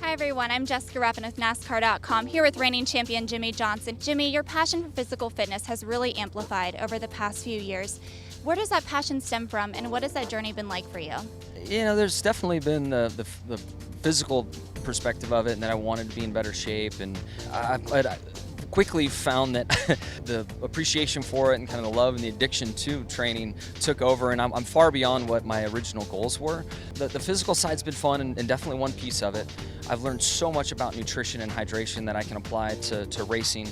Hi everyone, I'm Jessica Ruffin with NASCAR.com, here with reigning champion Jimmie Johnson. Jimmie, your passion for physical fitness has really amplified over the past few years. Where does that passion stem from, and what has that journey been like for you? There's definitely been the physical perspective of it, and that I wanted to be in better shape, and I quickly found that the appreciation for it and kind of the love and the addiction to training took over, and I'm far beyond what my original goals were. The physical side's been fun and definitely one piece of it. I've learned so much about nutrition and hydration that I can apply to racing.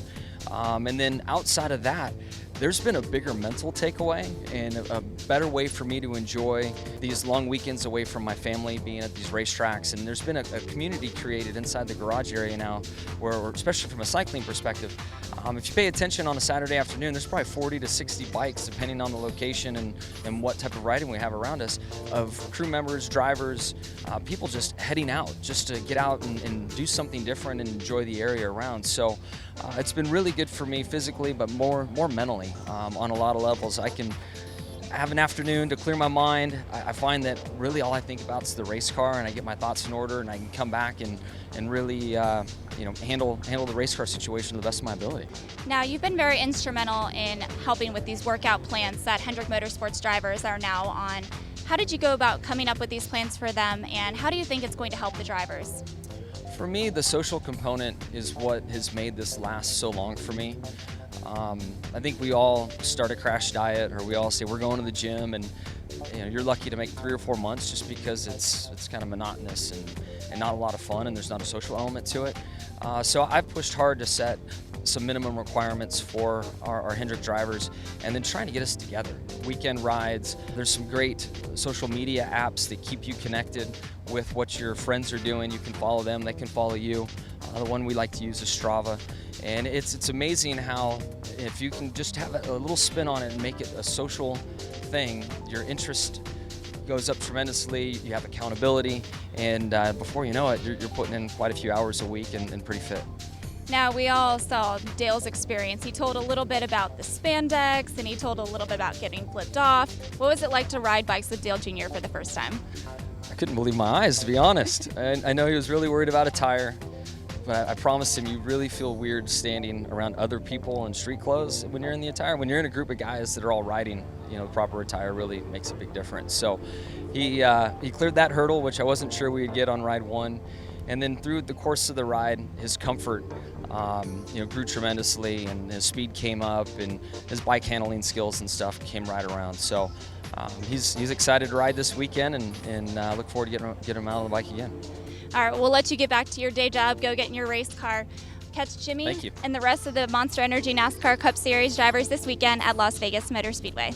And then outside of that, there's been a bigger mental takeaway and a better way for me to enjoy these long weekends away from my family, being at these racetracks. And there's been a community created inside the garage area now where, especially from a cycling perspective, if you pay attention on a Saturday afternoon, there's probably 40 to 60 bikes, depending on the location and what type of riding we have around us, of crew members, drivers, people just heading out just to get out and do something different and enjoy the area around. So it's been really good for me physically, but more mentally on a lot of levels. I can have an afternoon to clear my mind. I find that really all I think about is the race car, and I get my thoughts in order, and I can come back and really handle the race car situation to the best of my ability. Now, you've been very instrumental in helping with these workout plans that Hendrick Motorsports drivers are now on. How did you go about coming up with these plans for them, and how do you think it's going to help the drivers? For me, the social component is what has made this last so long for me. I think we all start a crash diet, or we all say we're going to the gym, and you're lucky to make 3 or 4 months just because it's kind of monotonous and not a lot of fun, and there's not a social element to it. So I've pushed hard to set some minimum requirements for our Hendrick drivers, and then trying to get us together. Weekend rides, there's some great social media apps that keep you connected with what your friends are doing. You can follow them, they can follow you. The one we like to use is Strava, and it's amazing how if you can just have a little spin on it and make it a social thing, your interest goes up tremendously, you have accountability, and before you know it, you're putting in quite a few hours a week and pretty fit. Now, we all saw Dale's experience. He told a little bit about the spandex, and he told a little bit about getting flipped off. What was it like to ride bikes with Dale Jr. for the first time? I couldn't believe my eyes, to be honest. And I know he was really worried about a tire, but I promised him you really feel weird standing around other people in street clothes when you're in the attire. When you're in a group of guys that are all riding, the proper attire really makes a big difference. So he cleared that hurdle, which I wasn't sure we would get on ride 1. And then through the course of the ride, his comfort grew tremendously, and his speed came up, and his bike handling skills and stuff came right around. So he's excited to ride this weekend, and look forward to getting him out on the bike again. All right, we'll let you get back to your day job, go get in your race car. Catch Jimmie Thank you. and the rest of the Monster Energy NASCAR Cup Series drivers this weekend at Las Vegas Motor Speedway.